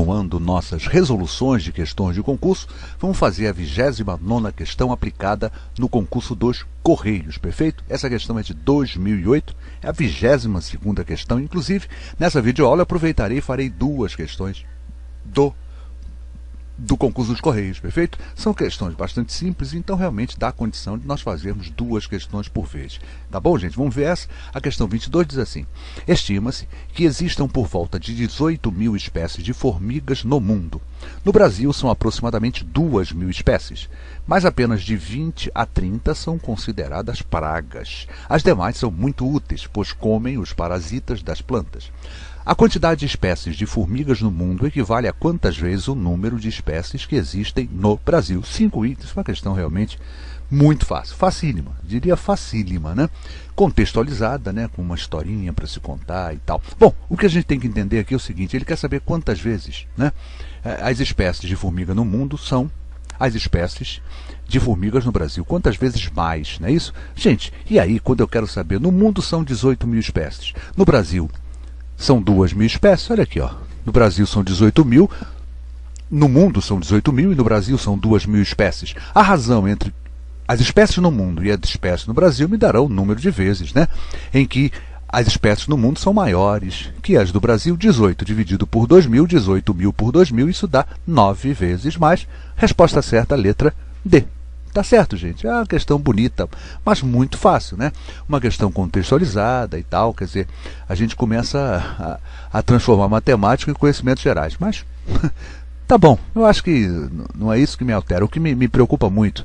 continuando nossas resoluções de questões de concurso, vamos fazer a 29ª questão aplicada no concurso dos Correios, perfeito? Essa questão é de 2008, é a 22ª questão. Inclusive, nessa videoaula eu aproveitarei e farei duas questões do concurso dos Correios, perfeito? São questões bastante simples, então realmente dá a condição de nós fazermos duas questões por vez. Tá bom, gente? Vamos ver essa. A questão 22 diz assim: estima-se que existam por volta de 18.000 espécies de formigas no mundo. No Brasil são aproximadamente 2.000 espécies, mas apenas de 20 a 30 são consideradas pragas. As demais são muito úteis, pois comem os parasitas das plantas. A quantidade de espécies de formigas no mundo equivale a quantas vezes o número de espécies que existem no Brasil? 5 itens, uma questão realmente muito fácil, facílima, diria facílima, né? Contextualizada, né? Com uma historinha para se contar e tal. Bom, o que a gente tem que entender aqui é o seguinte: ele quer saber quantas vezes, né, as espécies de formiga no mundo são as espécies de formigas no Brasil. Quantas vezes mais, não é isso? Gente, e aí, quando eu quero saber, no mundo são 18.000 espécies, no Brasil são 2.000 espécies, olha aqui, ó. No Brasil são 18.000, no mundo são 18.000 e no Brasil são 2.000 espécies. A razão entre as espécies no mundo e as espécies no Brasil me dará o número de vezes, né, em que as espécies no mundo são maiores que as do Brasil. 18 dividido por 2.000, 18.000 por 2.000, isso dá 9 vezes mais. Resposta certa, letra D. Tá certo, gente? É uma questão bonita, mas muito fácil, né? Uma questão contextualizada e tal, quer dizer, a gente começa a transformar matemática em conhecimentos gerais. Mas, tá bom, eu acho que não é isso que me altera. O que me preocupa muito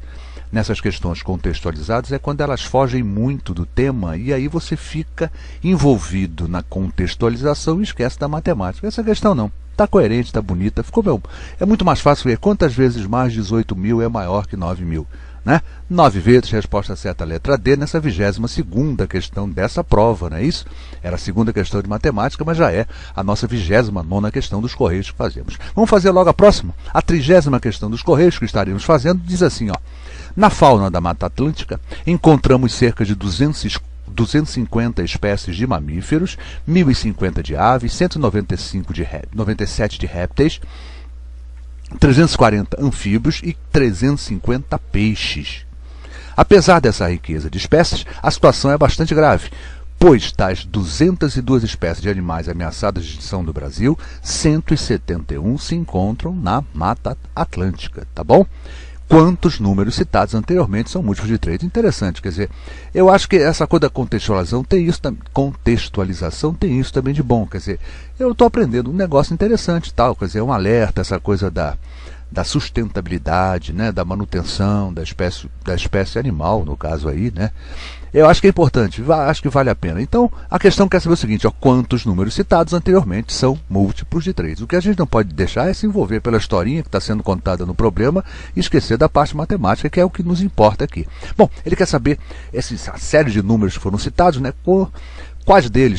nessas questões contextualizadas é quando elas fogem muito do tema e aí você fica envolvido na contextualização e esquece da matemática. Essa questão não. Está coerente, está bonita, ficou bom. É muito mais fácil ver quantas vezes mais 18.000 é maior que 9.000. Né? 9 vezes, resposta certa, letra D, nessa 22ª questão dessa prova, não é isso? Era a segunda questão de matemática, mas já é a nossa 29ª questão dos Correios que fazemos. Vamos fazer logo a próxima? A 30ª questão dos Correios que estaremos fazendo diz assim, ó: na fauna da Mata Atlântica encontramos cerca de 250 espécies de mamíferos, 1.050 de aves, 97 de répteis, 340 anfíbios e 350 peixes. Apesar dessa riqueza de espécies, a situação é bastante grave, pois das 202 espécies de animais ameaçadas de extinção do Brasil, 171 se encontram na Mata Atlântica, tá bom? Quantos números citados anteriormente são múltiplos de 3? Interessante, quer dizer, eu acho que essa coisa da contextualização tem isso também de bom, quer dizer, eu estou aprendendo um negócio interessante, tal, quer dizer, um alerta, essa coisa da sustentabilidade, né, da manutenção da espécie animal, no caso aí, né? Eu acho que é importante, acho que vale a pena. Então, a questão quer saber o seguinte, ó: quantos números citados anteriormente são múltiplos de 3? O que a gente não pode deixar é se envolver pela historinha que está sendo contada no problema e esquecer da parte matemática, que é o que nos importa aqui. Bom, ele quer saber essa série de números que foram citados, né?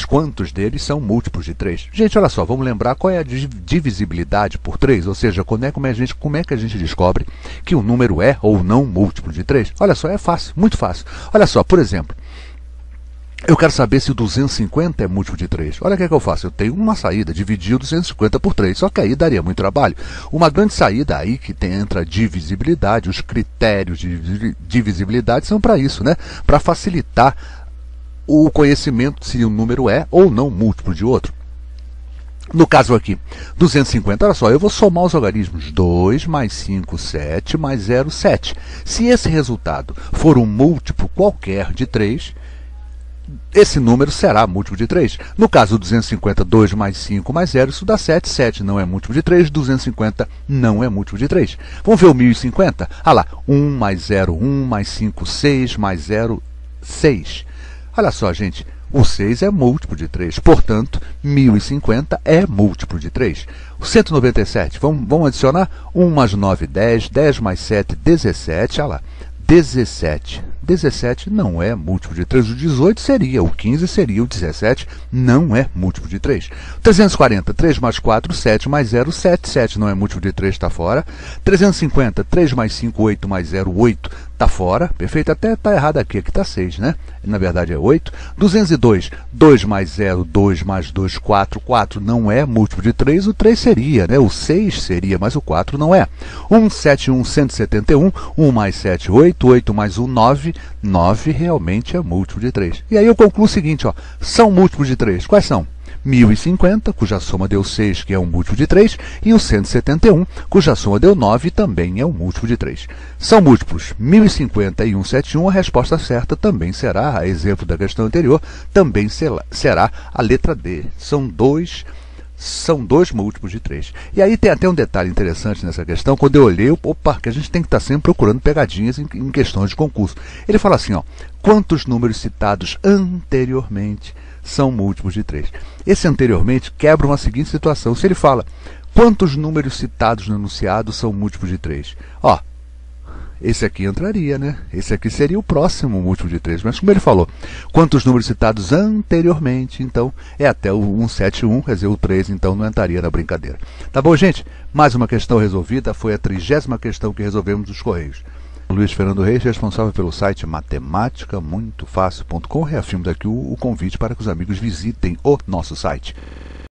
Quantos deles são múltiplos de 3? Gente, olha só, vamos lembrar qual é a divisibilidade por 3, ou seja, como é que a gente descobre que o número é ou não múltiplo de 3? Olha só, é fácil, muito fácil. Olha só, por exemplo, eu quero saber se o 250 é múltiplo de 3. Olha o que é que eu faço. Eu tenho uma saída, dividir o 250 por 3. Só que aí daria muito trabalho. Uma grande saída aí que entra a divisibilidade, os critérios de divisibilidade são para isso, né? Para facilitar o conhecimento se o número é ou não múltiplo de outro. No caso aqui, 250, olha só, eu vou somar os algarismos. 2 mais 5, 7, mais 0, 7. Se esse resultado for um múltiplo qualquer de 3, esse número será múltiplo de 3. No caso 250, 2 mais 5 mais 0, isso dá 7. 7 não é múltiplo de 3, 250 não é múltiplo de 3. Vamos ver o 1050? Ah lá, 1 mais 0, 1 mais 5, 6 mais 0, 6. Olha só, gente, o 6 é múltiplo de 3, portanto, 1050 é múltiplo de 3. O 197, vamos adicionar 1 mais 9, 10, 10 mais 7, 17, olha lá, 17. 17 não é múltiplo de 3, o 18 seria, o 15 seria, o 17 não é múltiplo de 3. 340, 3 mais 4, 7 mais 0, 7. 7 não é múltiplo de 3, está fora. 350, 3 mais 5, 8 mais 0, 8, Está fora, perfeito, até está errado aqui está 6, né? Na verdade é 8. 202, 2 mais 0, 2 mais 2, 4. 4 não é múltiplo de 3, o 3 seria, né? O 6 seria, mas o 4 não é. 171, 171, 1 mais 7, 8, 8 mais 1, 9. 9 realmente é múltiplo de 3. E aí eu concluo o seguinte, ó, são múltiplos de 3. Quais são? 1050, cuja soma deu 6, que é um múltiplo de 3, e o 171, cuja soma deu 9, também é um múltiplo de 3. São múltiplos 1050 e 171, a resposta certa também será, a exemplo da questão anterior, também será a letra D. São dois múltiplos de 3. E aí tem até um detalhe interessante nessa questão, quando eu olhei, opa, que a gente tem que estar sempre procurando pegadinhas em questões de concurso. Ele fala assim, ó, quantos números citados anteriormente são múltiplos de 3. Esse anteriormente quebra uma seguinte situação. Se ele fala, quantos números citados no enunciado são múltiplos de 3? Ó, esse aqui entraria, né? Esse aqui seria o próximo múltiplo de 3. Mas como ele falou, quantos números citados anteriormente, então é até o 171, quer dizer, o 3 então não entraria na brincadeira. Tá bom, gente? Mais uma questão resolvida, foi a 30ª questão que resolvemos dos Correios. Luiz Fernando Reis, responsável pelo site matematicamuitofácil.com. Reafirmo daqui o convite para que os amigos visitem o nosso site.